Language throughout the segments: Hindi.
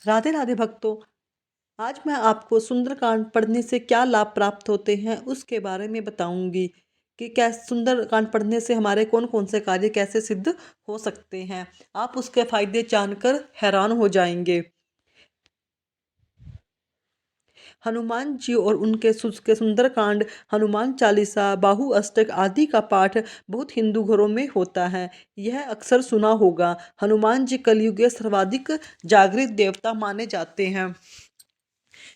राधे राधे भक्तों। आज मैं आपको सुंदरकांड पढ़ने से क्या लाभ प्राप्त होते हैं उसके बारे में बताऊंगी कि क्या सुंदरकांड पढ़ने से हमारे कौन कौन से कार्य कैसे सिद्ध हो सकते हैं। आप उसके फायदे जानकर हैरान हो जाएंगे। हनुमान जी और उनके के सुंदरकांड, हनुमान चालीसा, बाहु अष्टक आदि का पाठ बहुत हिंदू घरों में होता है। यह अक्सर सुना होगा। हनुमान जी कलयुग के सर्वाधिक जागृत देवता माने जाते हैं।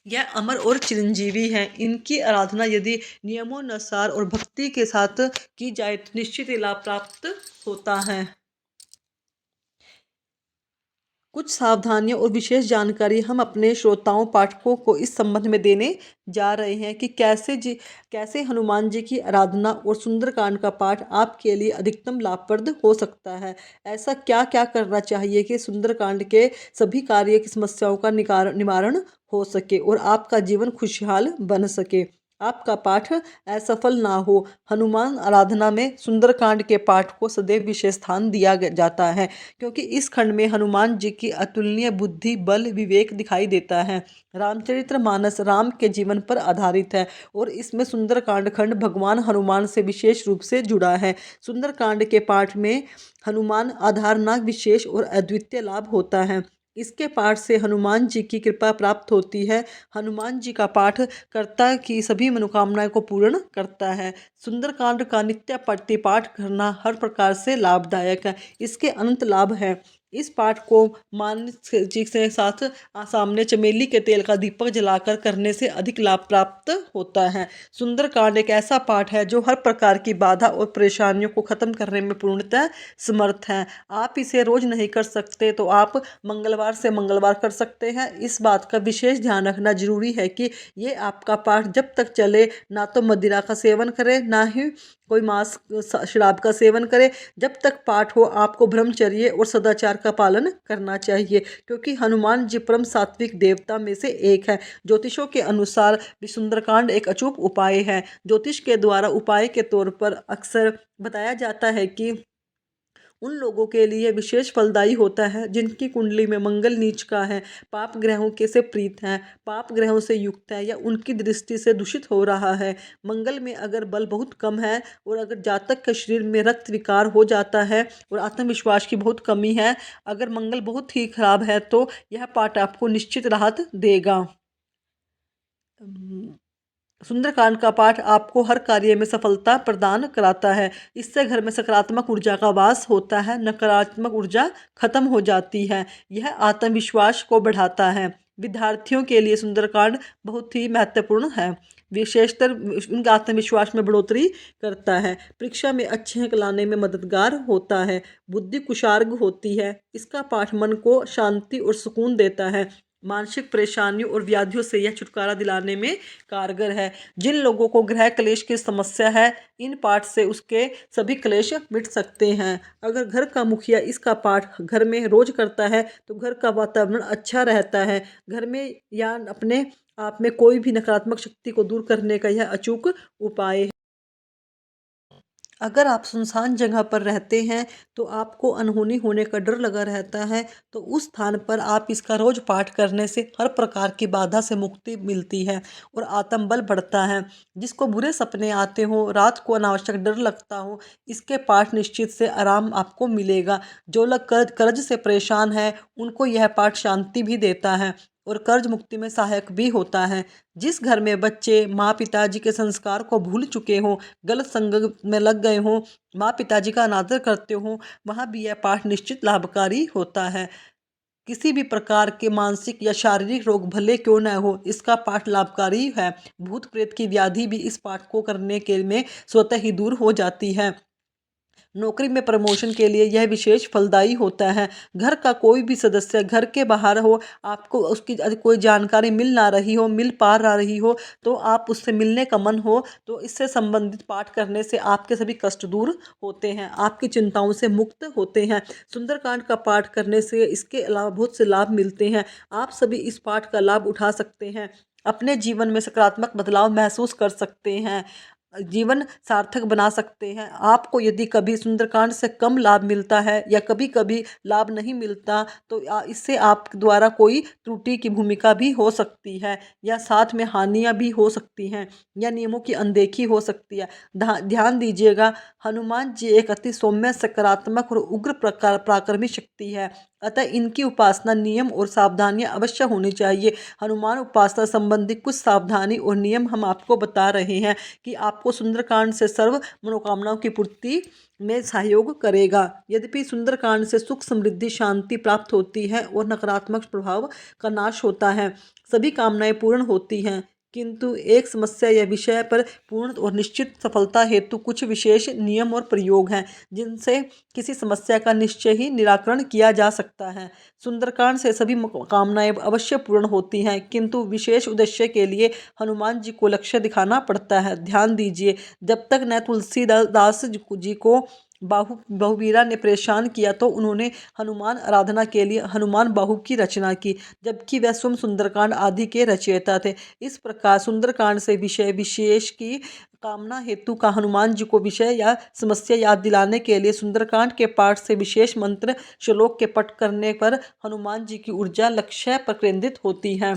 यह अमर और चिरंजीवी हैं। इनकी आराधना यदि नियमोनुसार और भक्ति के साथ की जाए तो निश्चित ही लाभ प्राप्त होता है। कुछ सावधानियां और विशेष जानकारी हम अपने श्रोताओं पाठकों को इस संबंध में देने जा रहे हैं कि कैसे हनुमान जी की आराधना और सुंदरकांड का पाठ आपके लिए अधिकतम लाभप्रद हो सकता है। ऐसा क्या क्या करना चाहिए कि सुंदरकांड के सभी कार्य की समस्याओं का निवारण हो सके और आपका जीवन खुशहाल बन सके, आपका पाठ असफल ना हो। हनुमान आराधना में सुंदरकांड के पाठ को सदैव विशेष स्थान दिया जाता है, क्योंकि इस खंड में हनुमान जी की अतुलनीय बुद्धि, बल, विवेक दिखाई देता है। रामचरितमानस राम के जीवन पर आधारित है और इसमें सुंदरकांड खंड भगवान हनुमान से विशेष रूप से जुड़ा है। सुंदरकांड के पाठ में हनुमान आधारना विशेष और अद्वितीय लाभ होता है। इसके पाठ से हनुमान जी की कृपा प्राप्त होती है। हनुमान जी का पाठ कर्ता की सभी मनोकामनाएं को पूर्ण करता है। सुंदरकांड का नित्य पठ्य पाठ करना हर प्रकार से लाभदायक है। इसके अनंत लाभ हैं। इस पाठ को मान जी के साथ सामने चमेली के तेल का दीपक जलाकर करने से अधिक लाभ प्राप्त होता है। सुंदरकांड एक ऐसा पाठ है जो हर प्रकार की बाधा और परेशानियों को खत्म करने में पूर्णतः समर्थ है। आप इसे रोज नहीं कर सकते तो आप मंगलवार से मंगलवार कर सकते हैं। इस बात का विशेष ध्यान रखना जरूरी है कि ये आपका पाठ जब तक चले ना तो मदिरा का सेवन करें ना ही कोई मांस शराब का सेवन करे। जब तक पाठ हो आपको ब्रह्मचर्य और सदाचार का पालन करना चाहिए, क्योंकि हनुमान जी परम सात्विक देवता में से एक है। ज्योतिषों के अनुसार भी सुंदरकांड एक अचूक उपाय है। ज्योतिष के द्वारा उपाय के तौर पर अक्सर बताया जाता है कि उन लोगों के लिए विशेष फलदायी होता है जिनकी कुंडली में मंगल नीच का है, पाप ग्रहों के से प्रीत है, पाप ग्रहों से युक्त है या उनकी दृष्टि से दूषित हो रहा है। मंगल में अगर बल बहुत कम है और अगर जातक के शरीर में रक्त विकार हो जाता है और आत्मविश्वास की बहुत कमी है, अगर मंगल बहुत ही खराब है तो यह पाठ आपको निश्चित राहत देगा। सुंदरकांड का पाठ आपको हर कार्य में सफलता प्रदान कराता है। इससे घर में सकारात्मक ऊर्जा का वास होता है, नकारात्मक ऊर्जा खत्म हो जाती है। यह आत्मविश्वास को बढ़ाता है। विद्यार्थियों के लिए सुंदरकांड बहुत ही महत्वपूर्ण है। विशेषतर उनके आत्मविश्वास में बढ़ोतरी करता है, परीक्षा में अच्छे अंक लाने में मददगार होता है, बुद्धि कुशार्ग होती है। इसका पाठ मन को शांति और सुकून देता है। मानसिक परेशानियों और व्याधियों से यह छुटकारा दिलाने में कारगर है। जिन लोगों को गृह क्लेश की समस्या है, इन पाठ से उसके सभी क्लेश मिट सकते हैं। अगर घर का मुखिया इसका पाठ घर में रोज करता है तो घर का वातावरण अच्छा रहता है। घर में या अपने आप में कोई भी नकारात्मक शक्ति को दूर करने का यह अचूक उपाय है। अगर आप सुनसान जगह पर रहते हैं तो आपको अनहोनी होने का डर लगा रहता है, तो उस स्थान पर आप इसका रोज पाठ करने से हर प्रकार की बाधा से मुक्ति मिलती है और आत्मबल बढ़ता है। जिसको बुरे सपने आते हो, रात को अनावश्यक डर लगता हो, इसके पाठ निश्चित से आराम आपको मिलेगा। जो लोग कर्ज कर्ज से परेशान हैं उनको यह पाठ शांति भी देता है और कर्ज मुक्ति में सहायक भी होता है। जिस घर में बच्चे माँ पिताजी के संस्कार को भूल चुके हों, गलत संगत में लग गए हों, माँ पिताजी का अनादर करते हों, वहाँ भी यह पाठ निश्चित लाभकारी होता है। किसी भी प्रकार के मानसिक या शारीरिक रोग भले क्यों न हो, इसका पाठ लाभकारी है। भूत प्रेत की व्याधि भी इस पाठ को करने के में स्वतः ही दूर हो जाती है। नौकरी में प्रमोशन के लिए यह विशेष फलदायी होता है। घर का कोई भी सदस्य घर के बाहर हो, आपको उसकी कोई जानकारी मिल ना रही हो, मिल पा रही हो, तो आप उससे मिलने का मन हो तो इससे संबंधित पाठ करने से आपके सभी कष्ट दूर होते हैं, आपकी चिंताओं से मुक्त होते हैं। सुंदरकांड का पाठ करने से इसके अलावा बहुत से लाभ मिलते हैं। आप सभी इस पाठ का लाभ उठा सकते हैं, अपने जीवन में सकारात्मक बदलाव महसूस कर सकते हैं। जीवन सार्थक बना सकते हैं। आपको यदि कभी सुंदरकांड से कम लाभ मिलता है या कभी कभी लाभ नहीं मिलता, तो इससे आप द्वारा कोई त्रुटि की भूमिका भी हो सकती है या साथ में हानियां भी हो सकती हैं या नियमों की अनदेखी हो सकती है। ध्यान दीजिएगा, हनुमान जी एक अति सौम्य, सकारात्मक और उग्र प्रकार पराक्रमी शक्ति है। अतः इनकी उपासना नियम और सावधानियां अवश्य होनी चाहिए। हनुमान उपासना संबंधी कुछ सावधानी और नियम हम आपको बता रहे हैं कि आपको सुंदरकांड से सर्व मनोकामनाओं की पूर्ति में सहयोग करेगा। यद्यपि सुंदरकांड से सुख, समृद्धि, शांति प्राप्त होती है और नकारात्मक प्रभाव का नाश होता है, सभी कामनाएं पूर्ण होती हैं, किंतु एक समस्या या विषय पर पूर्ण और निश्चित सफलता हेतु कुछ विशेष नियम और प्रयोग हैं जिनसे किसी समस्या का निश्चय ही निराकरण किया जा सकता है। सुंदरकांड से सभी कामनाएं अवश्य पूर्ण होती हैं, किंतु विशेष उद्देश्य के लिए हनुमान जी को लक्ष्य दिखाना पड़ता है। ध्यान दीजिए, जब तक न तुलसीदास जी को बहुवीरा ने परेशान किया तो उन्होंने हनुमान आराधना के लिए हनुमान बाहु की रचना की, जबकि वह स्वयं सुंदरकांड आदि के रचयिता थे। इस प्रकार सुंदरकांड से विषय विशेष की कामना हेतु का हनुमान जी को विषय या समस्या याद दिलाने के लिए सुंदरकांड के पाठ से विशेष मंत्र श्लोक के पठ करने पर हनुमान जी की ऊर्जा लक्ष्य पर केंद्रित होती है।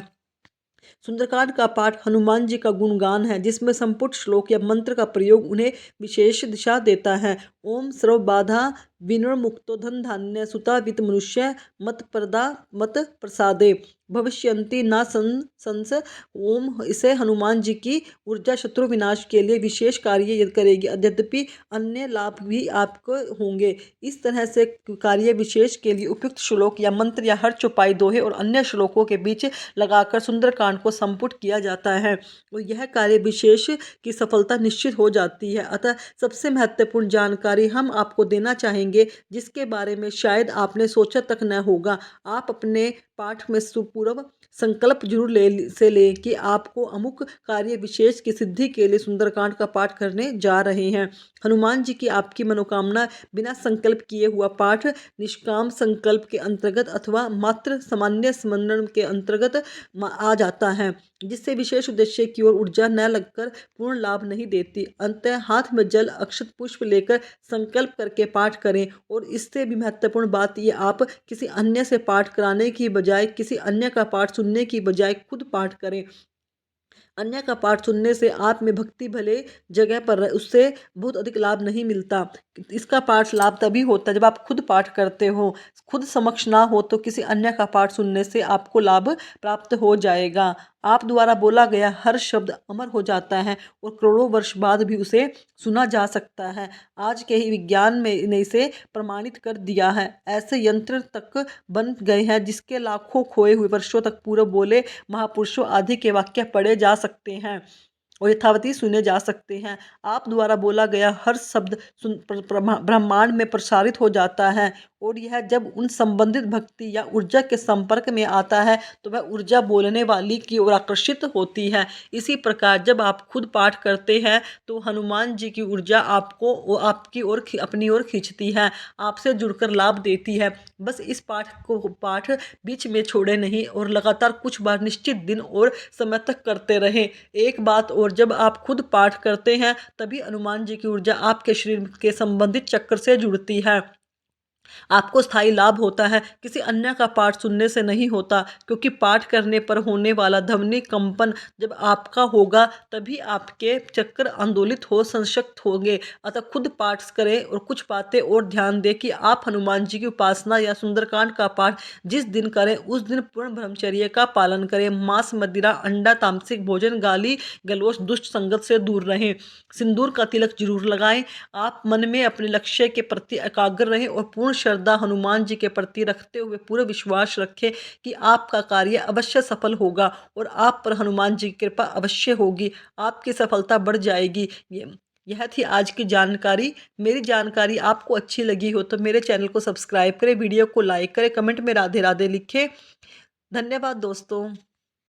सुंदरकांड का पाठ हनुमान जी का गुणगान है, जिसमें संपुट श्लोक या मंत्र का प्रयोग उन्हें विशेष दिशा देता है। ओम सर्व बाधा विनिर्मुक्तो धन धान्य सुता वित्त मनुष्य मत प्रदा मत प्रसादे भविष्यन्ति न संस। ओम इसे हनुमान जी की ऊर्जा शत्रु विनाश के लिए विशेष कार्य करेगी, यद्यपि अन्य लाभ भी आपको होंगे। इस तरह से कार्य विशेष के लिए उपयुक्त श्लोक या मंत्र या हर चौपाई, दोहे और अन्य श्लोकों के बीच लगाकर सुंदरकांड को संपुट किया जाता है और यह कार्य विशेष की सफलता निश्चित हो जाती है। अतः सबसे महत्वपूर्ण जानकारी हम आपको देना चाहेंगे, जिसके बारे में शायद आपने सोचा तक न होगा। आप अपने पाठ में सुपूर्व संकल्प जरूर लें कि आपको अमुक कार्य विशेष की सिद्धि के लिए सुंदरकांड का पाठ करने जा रहे हैं। हनुमान जी की आपकी मनोकामना बिना संकल्प किए हुआ पाठ निष्काम संकल्प के अंतर्गत अथवा मात्र सामान्य स्मरण के अंतर्गत आ जाता है, जिससे विशेष उद्देश्य की ओर ऊर्जा न लगकर पूर्ण लाभ नहीं देती। अंततः हाथ में जल, अक्षत, पुष्प लेकर संकल्प करके पाठ करें और इससे भी महत्वपूर्ण बात ये, आप किसी अन्य से पाठ कराने की बजाय, किसी अन्य का पाठ सुनने की बजाय खुद पाठ करें। अन्य का पाठ सुनने से आप में भक्ति भले जगह पर उससे बहुत अधिक लाभ नहीं मिलता। इसका पाठ लाभ तभी होता है जब आप खुद पाठ करते हो। खुद समक्ष ना हो तो किसी अन्य का पाठ सुनने से आपको लाभ प्राप्त हो जाएगा। आप द्वारा बोला गया हर शब्द अमर हो जाता है और करोड़ों वर्ष बाद भी उसे सुना जा सकता है। आज के ही विज्ञान में ने इसे प्रमाणित कर दिया है। ऐसे यंत्र तक बन गए हैं जिसके लाखों खोए हुए वर्षों तक पूर्व बोले महापुरुषों आदि के वाक्य पढ़े जा सकते हैं और यथावती सुने जा सकते हैं। आप द्वारा बोला गया हर शब्द ब्रह्मांड में प्रसारित हो जाता है और यह जब उन संबंधित भक्ति या ऊर्जा के संपर्क में आता है तो वह ऊर्जा बोलने वाली की ओर आकर्षित होती है। इसी प्रकार जब आप खुद पाठ करते हैं तो हनुमान जी की ऊर्जा आपको आपकी ओर अपनी ओर खींचती है, आपसे जुड़कर लाभ देती है। बस इस पाठ बीच में छोड़े नहीं और लगातार कुछ बार निश्चित दिन और समय तक करते रहें। एक बात और, जब आप खुद पाठ करते हैं तभी हनुमान जी की ऊर्जा आपके शरीर के संबंधित चक्र से जुड़ती है। आपको स्थायी लाभ होता है, किसी अन्य का पाठ सुनने से नहीं होता, क्योंकि पाठ करने पर होने वाला ध्वनि कंपन जब आपका होगा तभी आपके चक्र आंदोलित हो संशक्त होंगे। अतः खुद पाठ करें और कुछ बातें और ध्यान दें कि आप हनुमान जी की उपासना या सुंदरकांड का पाठ जिस दिन करें उस दिन पूर्ण ब्रह्मचर्य का पालन करें। मांस, मदिरा, अंडा, तामसिक भोजन, गाली गलौज, दुष्ट संगत से दूर रहें। सिंदूर का तिलक जरूर लगाएं। आप मन में अपने लक्ष्य के प्रति एकाग्र रहें और पूर्ण श्रद्धा हनुमान जी के प्रति रखते हुए पूरा विश्वास रखें कि आपका कार्य अवश्य सफल होगा और आप पर हनुमान जी की कृपा अवश्य होगी, आपकी सफलता बढ़ जाएगी। यह थी आज की जानकारी। मेरी जानकारी आपको अच्छी लगी हो तो मेरे चैनल को सब्सक्राइब करें, वीडियो को लाइक करें, कमेंट में राधे राधे लिखें। धन्यवाद दोस्तों।